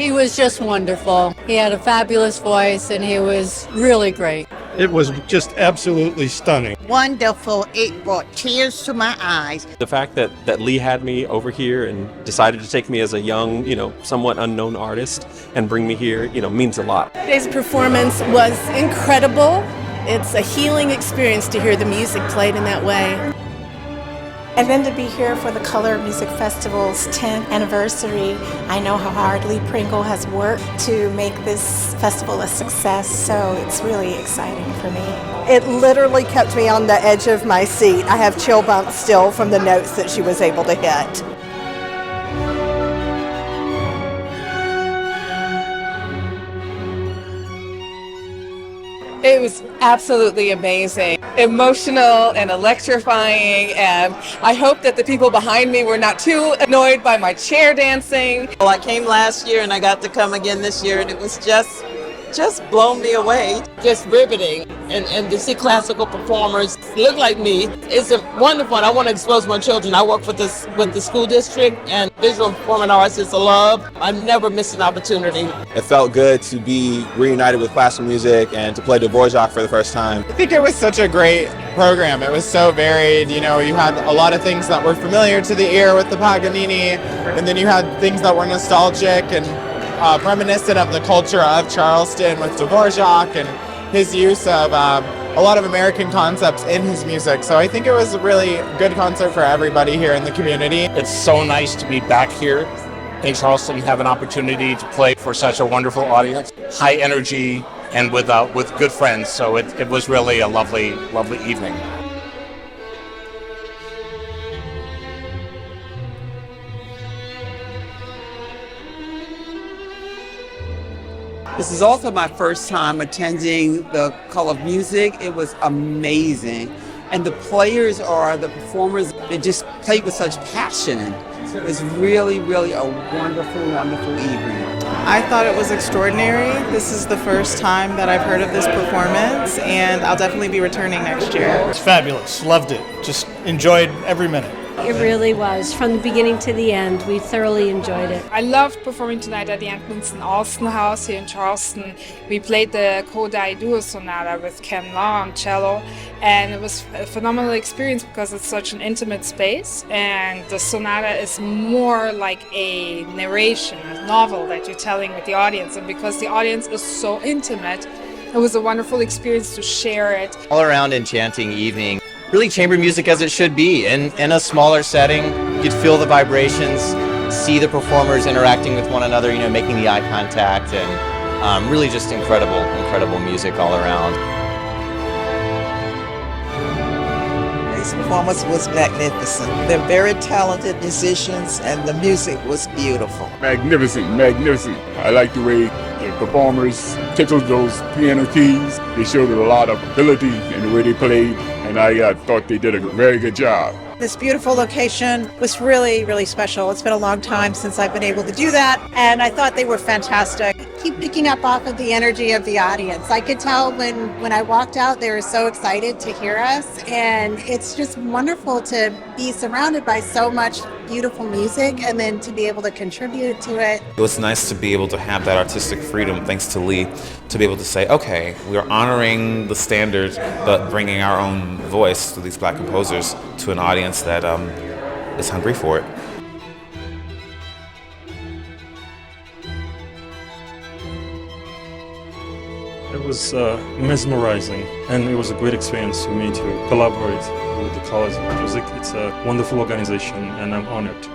He was just wonderful. He had a fabulous voice and he was really great. It was just absolutely stunning. Wonderful. It brought tears to my eyes. The fact that Lee had me over here and decided to take me as a young, somewhat unknown artist and bring me here, means a lot. Today's performance was incredible. It's a healing experience to hear the music played in that way. And then to be here for the Color Music Festival's 10th anniversary. I know how hard Lee Pringle has worked to make this festival a success, so it's really exciting for me. It literally kept me on the edge of my seat. I have chill bumps still from the notes that she was able to hit. It was absolutely amazing, emotional and electrifying, and I hope that the people behind me were not too annoyed by my chair dancing. Well, I came last year and I got to come again this year, and it was just blown me away. Just riveting, and to see classical performers look like me, it's wonderful. And I want to expose my children. I work with the school district, and visual performing arts is a love. I never miss an opportunity. It felt good to be reunited with classical music and to play Dvorak for the first time. I think it was such a great program. It was so varied. You had a lot of things that were familiar to the ear with the Paganini, and then you had things that were nostalgic and reminiscent of the culture of Charleston with Dvorak and his use of a lot of American concepts in his music. So I think it was a really good concert for everybody here in the community. It's so nice to be back here in Charleston and have an opportunity to play for such a wonderful audience. High energy and with good friends. So it was really a lovely, lovely evening. This is also my first time attending the Call of Music. It was amazing. And the players or the performers, they just played with such passion. It was really, really a wonderful, wonderful evening. I thought it was extraordinary. This is the first time that I've heard of this performance, and I'll definitely be returning next year. It's fabulous. Loved it. Just enjoyed every minute. It really was. From the beginning to the end, we thoroughly enjoyed it. I loved performing tonight at the Atkinson Alston House here in Charleston. We played the Kodai Duo Sonata with Ken Law on cello, and it was a phenomenal experience because it's such an intimate space, and the sonata is more like a narration, a novel that you're telling with the audience, and because the audience is so intimate, it was a wonderful experience to share it. All around enchanting evening. Really chamber music as it should be. In a smaller setting, you'd feel the vibrations, see the performers interacting with one another, making the eye contact, and really just incredible music all around. This performance was magnificent. They're very talented musicians, and the music was beautiful. Magnificent. I like the way the performers tickled those piano keys. They showed a lot of ability in the way they played, and I thought they did a very good job. This beautiful location was really, really special. It's been a long time since I've been able to do that, and I thought they were fantastic. Keep picking up off of the energy of the audience. I could tell when I walked out, they were so excited to hear us, and it's just wonderful to be surrounded by so much beautiful music and then to be able to contribute to it. It was nice to be able to have that artistic freedom, thanks to Lee, to be able to say, okay, we're honoring the standards, but bringing our own voice to these Black composers to an audience that is hungry for it. It was mesmerizing, and it was a great experience for me to collaborate with the College of Music. It's a wonderful organization, and I'm honored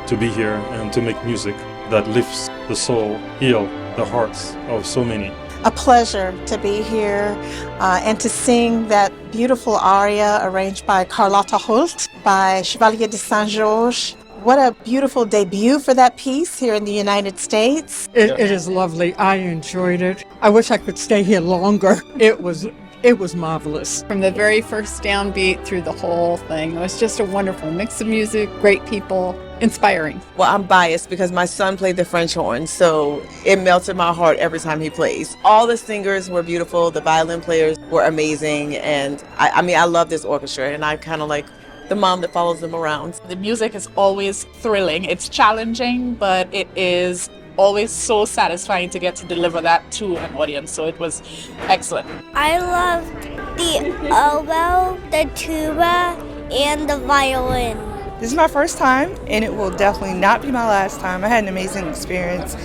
to be here and to make music that lifts the soul, heal the hearts of so many. A pleasure to be here and to sing that beautiful aria arranged by Carlotta Holt by Chevalier de Saint-Georges. What a beautiful debut for that piece here in the United States. It is lovely. I enjoyed it. I wish I could stay here longer. It was marvelous. From the very first downbeat through the whole thing, it was just a wonderful mix of music, great people, inspiring. Well, I'm biased because my son played the French horn, so it melted my heart every time he plays. All the singers were beautiful, the violin players were amazing, and I love this orchestra, and I kind of like the mom that follows them around. The music is always thrilling. It's challenging, but it is always so satisfying to get to deliver that to an audience. So it was excellent. I loved the oboe, the tuba, and the violin. This is my first time, and it will definitely not be my last time. I had an amazing experience.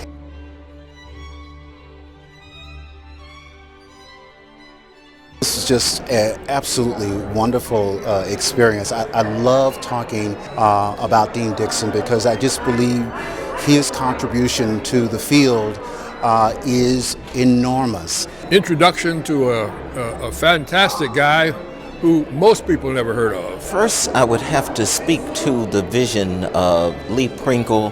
This is just an absolutely wonderful experience. I love talking about Dean Dixon because I just believe his contribution to the field is enormous. Introduction to a fantastic guy who most people never heard of. First, I would have to speak to the vision of Lee Pringle.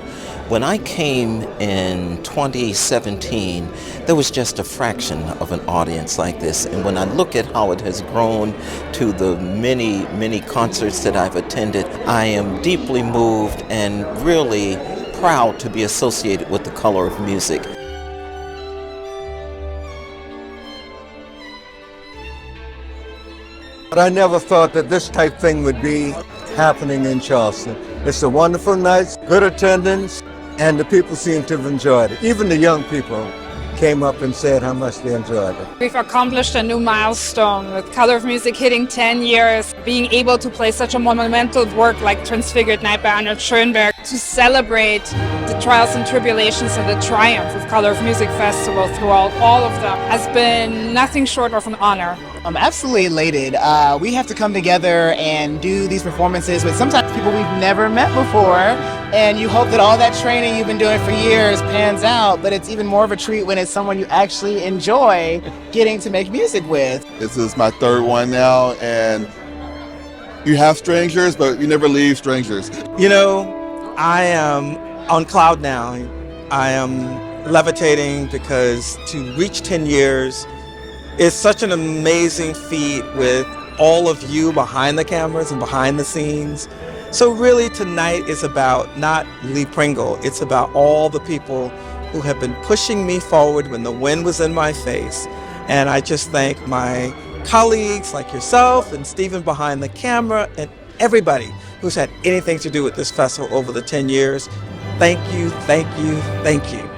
When I came in 2017, there was just a fraction of an audience like this. And when I look at how it has grown to the many, many concerts that I've attended, I am deeply moved and really proud to be associated with the color of music. But I never thought that this type thing would be happening in Charleston. It's a wonderful night, good attendance, and the people seem to have enjoyed it. Even the young people came up and said how much they enjoyed it. We've accomplished a new milestone with Color of Music hitting 10 years, being able to play such a monumental work like Transfigured Night by Arnold Schoenberg, to celebrate the trials and tribulations and the triumph of Color of Music Festival throughout all of them has been nothing short of an honor. I'm absolutely elated. We have to come together and do these performances with sometimes people we've never met before, and you hope that all that training you've been doing for years pans out, but it's even more of a treat when it's someone you actually enjoy getting to make music with. This is my third one now, and you have strangers, but you never leave strangers. You know, I am on cloud now. I am levitating because to reach 10 years is such an amazing feat with all of you behind the cameras and behind the scenes. So really tonight is about not Lee Pringle, it's about all the people who have been pushing me forward when the wind was in my face. And I just thank my colleagues like yourself and Stephen behind the camera and everybody who's had anything to do with this festival over the 10 years. Thank you, thank you, thank you.